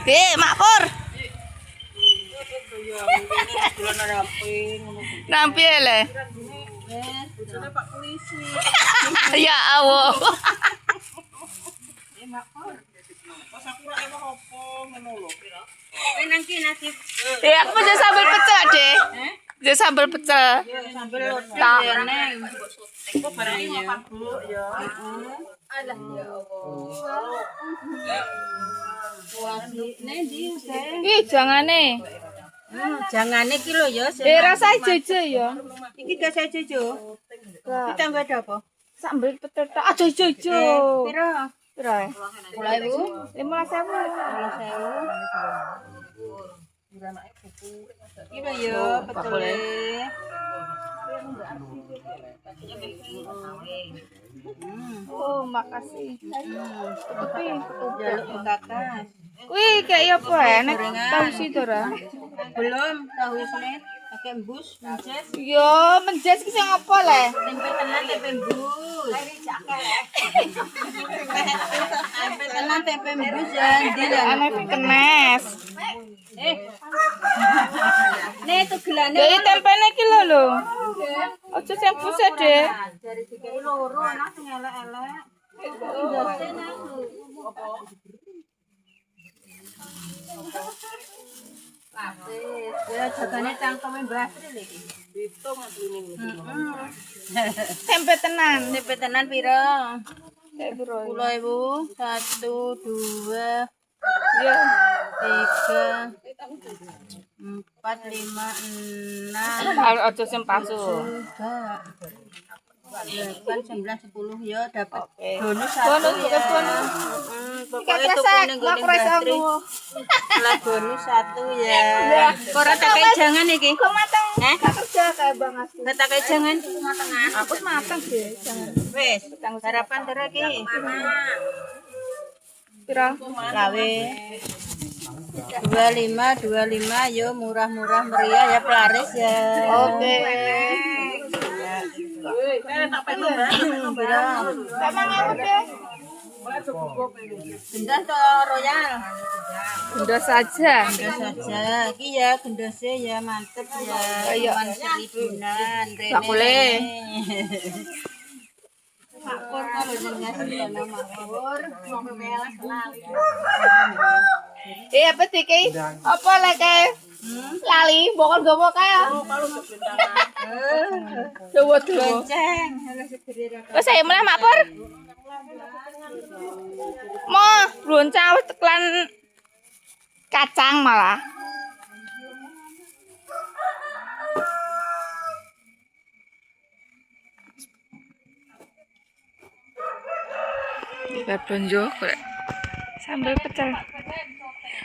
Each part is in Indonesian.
Mak Pur. Nampi le. Pak polisi. Ya Allah. Ya aku mau sambal pecel deh. Dia sambal pecel. Sambel Tak. neng. Kok barang ini apa Bu ya? Alah ya Allah. Neng di Ih, jangane. Jangane ki lho ya. Rasa jojo ya. Iki gak saya jojo. Kita enggak ada apa? Sambal pecel tak aja jojo. Piro? Piro? 10.000. 15.000. 15.000. Iki lho ya petule. Oh, makasih. Tapi Jaluk bekakas. wih, kayak apa ya? Nek tahu sih Dora. Belum tahu isine. Pakai embus, menjes. Yo, menjes ki sing apa le? Tempe tenan tempe embus. Tempe tenan tempe embus ya ndi lah. Ane kenes. Nih tuh gelane. Jadi tempene ki lho. Aja sing pusat deh. Dari dikai loro anak sing elek-elek. Ndase nang. Ya jagane cangkeme Mbah Sri lho iki. Hitung asline. Tempe tenan. Tempe tenan piro? Kayak bro. 10.000. 1 2 Yo. 3 4 5 6 Aja sing palsu. 8 9 10 ya dapat Oke. bonus Bonus, satu bukan ya. bonus. Pokoknya Kresek, tuku ning mak kresek Mbah Sri. aku. Lah bonus satu ya. Ora tak kei jangan iki. Kok mateng? Heh? Kerja kayak Bang Asti. Ora tak kei jangan. Aku mateng deh, jangan. Wis, harapan tera iki. Pira? Gawe 25 yo murah-murah meriah ya pelaris ya. Oke. Sama ngawet deh. Gendas to royal. Udah saja. Gendas saja. Iki ya gendase ya mantep ya. Ayo. Cuman 1.000-an. Nggak boleh. Makor kalau jenengan dana makor. Apa sih kayak? Apa lah kayak? Lali, bokor gomo kayak. Coba tuh. Gonceng. Oh saya mulai makor. Mau runcang wis teklan kacang malah. Babonjo korek. Sambal pecel.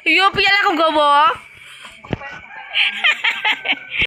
Yo piye lah kok gowo?